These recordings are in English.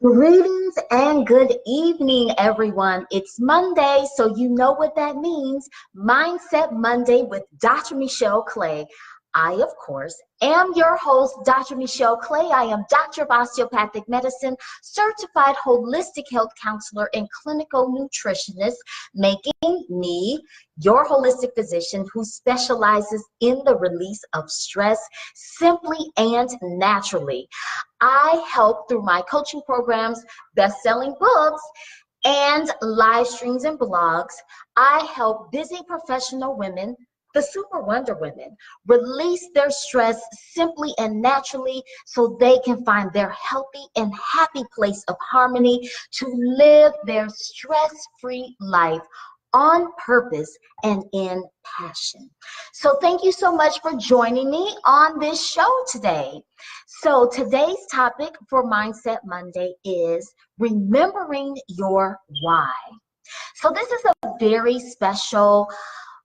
Greetings and good evening, everyone. It's Monday, so you know what that means. Mindset Monday with Dr. Michelle Clay. I, of course, am your host, Dr. Michelle Clay. I am Doctor of Osteopathic Medicine, certified holistic health counselor, and clinical nutritionist, making me your holistic physician who specializes in the release of stress simply and naturally. I help through my coaching programs, best-selling books, and live streams and blogs. I help busy professional women, the super wonder women, release their stress simply and naturally so they can find their healthy and happy place of harmony to live their stress-free life on purpose and in passion. So thank you so much for joining me on this show today. So today's topic for Mindset Monday is remembering your why. So this is a very special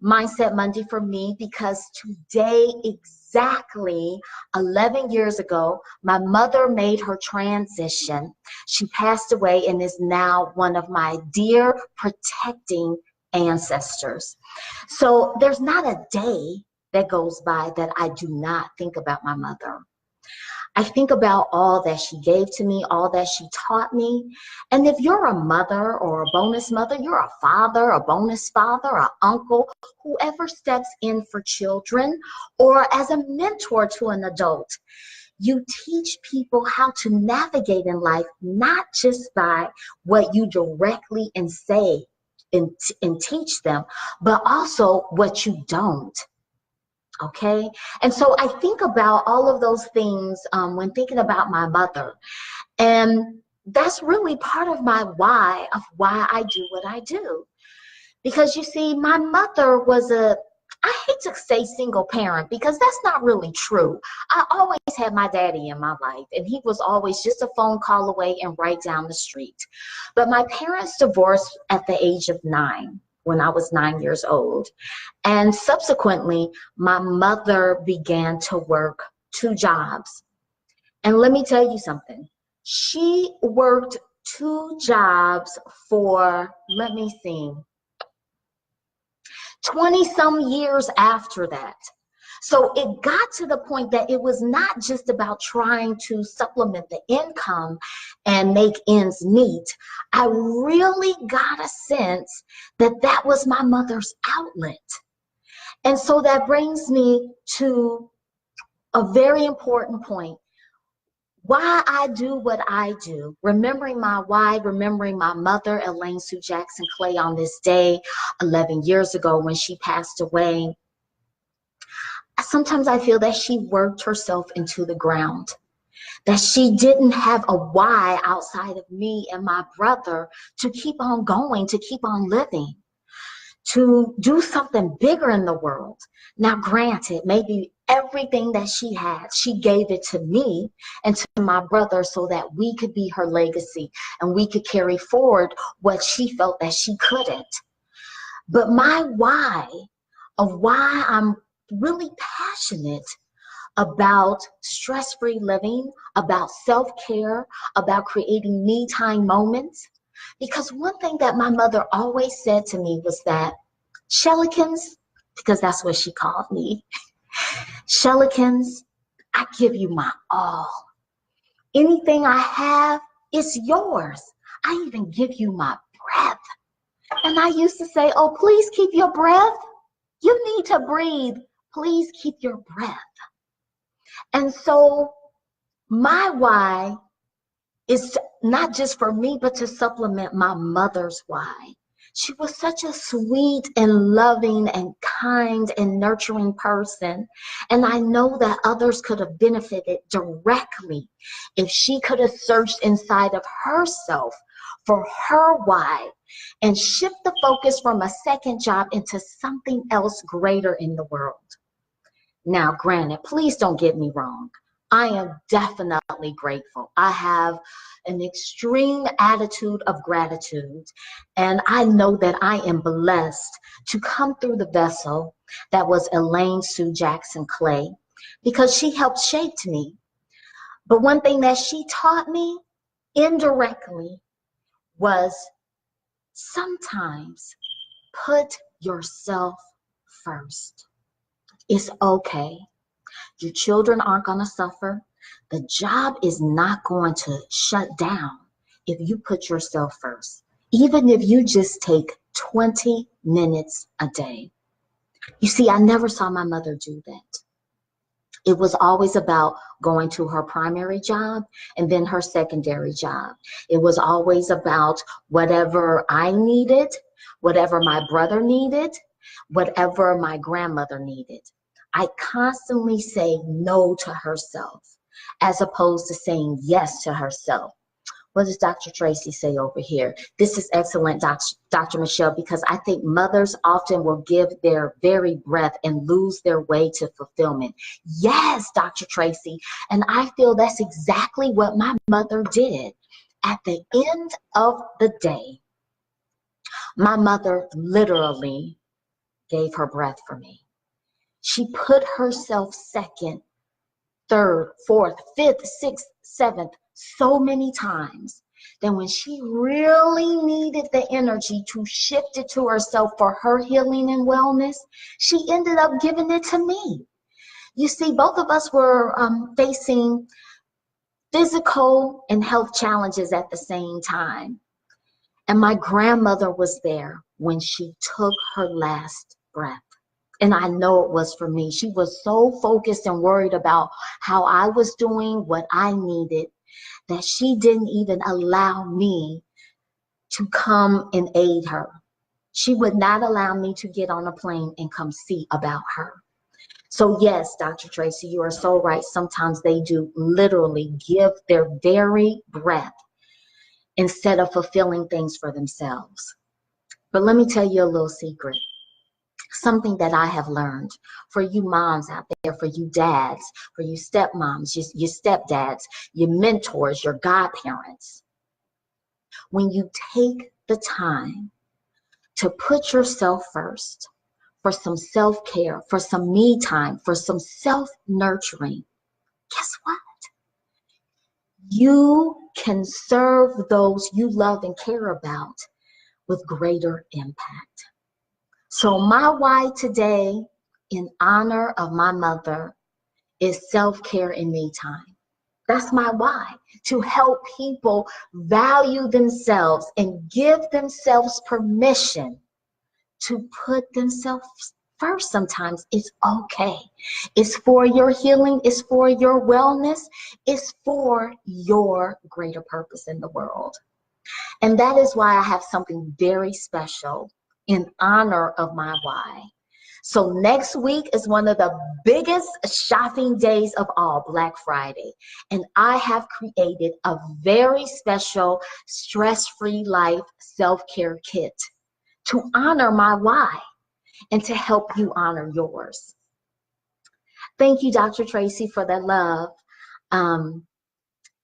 Mindset Monday for me because today, exactly 11 years ago, my mother made her transition. She passed away and is now one of my dear protecting ancestors. So there's not a day that goes by that I do not think about my mother. I think about all that she gave to me, all that she taught me. And if you're a mother or a bonus mother, you're a father, a bonus father, an uncle, whoever steps in for children, or as a mentor to an adult, you teach people how to navigate in life, not just by what you directly and say and teach them, but also what you don't. Okay, and so I think about all of those things when thinking about my mother, and that's really part of my why of why I do what I do. Because you see, my mother was I hate to say single parent because that's not really true. I always had my daddy in my life, and he was always just a phone call away and right down the street. But my parents divorced at the age of 9 when I was 9 years old. And subsequently, my mother began to work 2 jobs. And let me tell you something. She worked 2 jobs for, let me see, 20 some years after that. So it got to the point that it was not just about trying to supplement the income and make ends meet. I really got a sense that that was my mother's outlet. And so that brings me to a very important point. Why I do what I do, remembering my why, remembering my mother, Elaine Sue Jackson Clay, on this day 11 years ago when she passed away. Sometimes I feel that she worked herself into the ground, that she didn't have a why outside of me and my brother to keep on going, to keep on living, to do something bigger in the world. Now, granted, maybe everything that she had, she gave it to me and to my brother so that we could be her legacy and we could carry forward what she felt that she couldn't. But my why of why I'm really passionate about stress-free living, about self-care, about creating me-time moments. Because one thing that my mother always said to me was that, Shellikins, because that's what she called me, Shellikins, I give you my all. Anything I have is yours. I even give you my breath. And I used to say, oh, please keep your breath. You need to breathe. Please keep your breath. And so my why is not just for me, but to supplement my mother's why. She was such a sweet and loving and kind and nurturing person. And I know that others could have benefited directly if she could have searched inside of herself for her why and shift the focus from a second job into something else greater in the world. Now, granted, please don't get me wrong. I am definitely grateful. I have an extreme attitude of gratitude, and I know that I am blessed to come through the vessel that was Elaine Sue Jackson Clay, because she helped shape me. But one thing that she taught me indirectly was sometimes put yourself first. It's okay. Your children aren't going to suffer. The job is not going to shut down if you put yourself first, even if you just take 20 minutes a day. You see, I never saw my mother do that. It was always about going to her primary job and then her secondary job. It was always about whatever I needed, whatever my brother needed, whatever my grandmother needed. I constantly say no to herself as opposed to saying yes to herself. What does Dr. Tracy say over here? This is excellent, Dr. Michelle, because I think mothers often will give their very breath and lose their way to fulfillment. Yes, Dr. Tracy, and I feel that's exactly what my mother did. At the end of the day, my mother literally gave her breath for me. She put herself second, third, fourth, fifth, sixth, seventh, so many times that when she really needed the energy to shift it to herself for her healing and wellness, she ended up giving it to me. You see, both of us were facing physical and health challenges at the same time. And my grandmother was there when she took her last breath. And I know it was for me. She was so focused and worried about how I was doing, what I needed, that she didn't even allow me to come and aid her. She would not allow me to get on a plane and come see about her. So yes, Dr. Tracy, you are so right. Sometimes they do literally give their very breath instead of fulfilling things for themselves. But let me tell you a little secret. Something that I have learned for you moms out there, for you dads, for you stepmoms, your stepdads, your mentors, your godparents. When you take the time to put yourself first for some self-care, for some me time, for some self-nurturing, guess what? You can serve those you love and care about with greater impact. So my why today, in honor of my mother, is self-care and me time. That's my why, to help people value themselves and give themselves permission to put themselves first. Sometimes it's okay. It's for your healing. It's for your wellness. It's for your greater purpose in the world. And that is why I have something very special in honor of my why. So next week is one of the biggest shopping days of all, Black Friday. And I have created a very special stress-free life self-care kit to honor my why and to help you honor yours. Thank you, Dr. Tracy, for that love.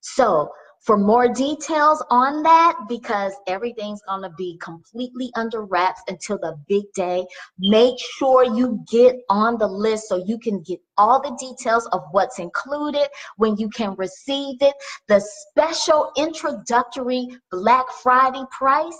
So for more details on that, because everything's going to be completely under wraps until the big day, make sure you get on the list so you can get all the details of what's included, when you can receive it, the special introductory Black Friday price.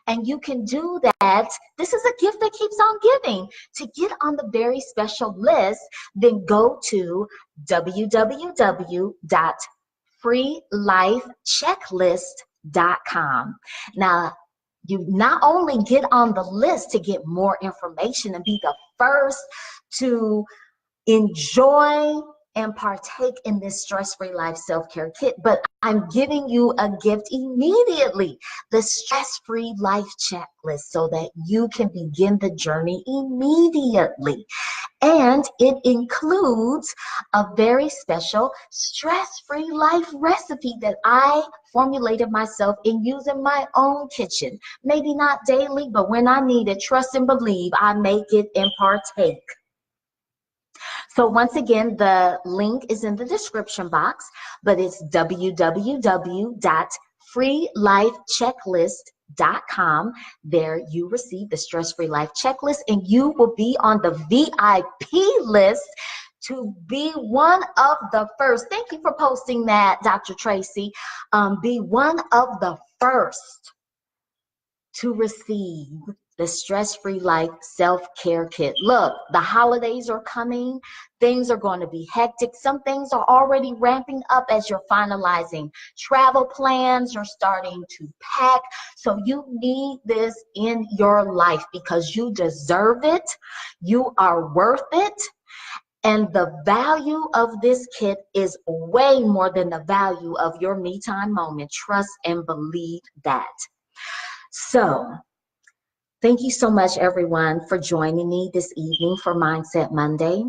And you can do that. This is a gift that keeps on giving. To get on the very special list, then go to www.freelifechecklist.com. Now, you not only get on the list to get more information and be the first to enjoy and partake in this stress-free life self-care kit, but I'm giving you a gift immediately, the stress-free life checklist, so that you can begin the journey immediately. And it includes a very special stress-free life recipe that I formulated myself and use in my own kitchen. Maybe not daily, but when I need it, trust and believe, I make it and partake. So once again, the link is in the description box, but it's www.freelifechecklist.com. There you receive the stress-free life checklist, and you will be on the VIP list to be one of the first. Thank you for posting that, Dr. Tracy. Be one of the first to receive the Stress-Free Life Self-Care Kit. Look, the holidays are coming. Things are going to be hectic. Some things are already ramping up as you're finalizing travel plans. You're starting to pack. So you need this in your life because you deserve it. You are worth it. And the value of this kit is way more than the value of your me time moment. Trust and believe that. So, thank you so much, everyone, for joining me this evening for Mindset Monday.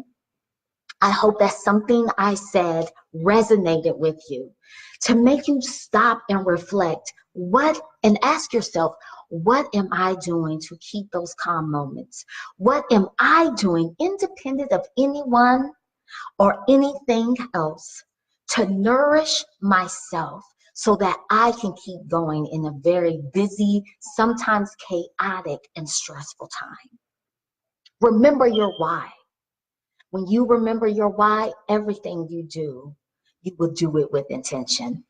I hope that something I said resonated with you to make you stop and reflect and ask yourself, what am I doing to keep those calm moments? What am I doing independent of anyone or anything else to nourish myself so that I can keep going in a very busy, sometimes chaotic and stressful time? Remember your why. When you remember your why, everything you do, you will do it with intention.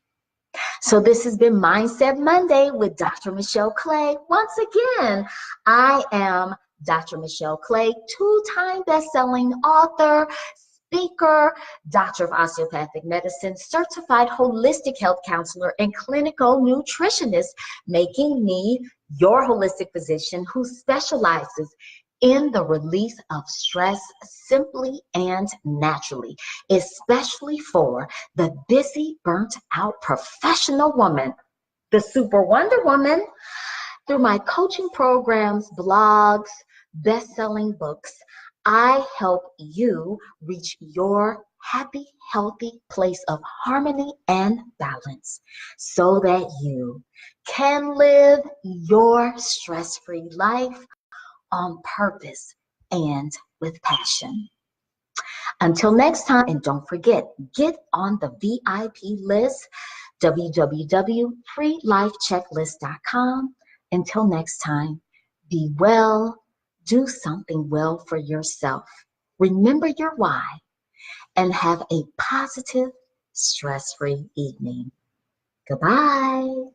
So this has been Mindset Monday with Dr. Michelle Clay. Once again, I am Dr. Michelle Clay, two-time best-selling author, speaker, doctor of osteopathic medicine, certified holistic health counselor, and clinical nutritionist, making me your holistic physician who specializes in the release of stress simply and naturally, especially for the busy, burnt out professional woman, the Super Wonder Woman. Through my coaching programs, blogs, best-selling books, I help you reach your happy, healthy place of harmony and balance so that you can live your stress-free life on purpose and with passion. Until next time, and don't forget, get on the VIP list, www.freelifechecklist.com. Until next time, be well, do something well for yourself. Remember your why, and have a positive, stress-free evening. Goodbye.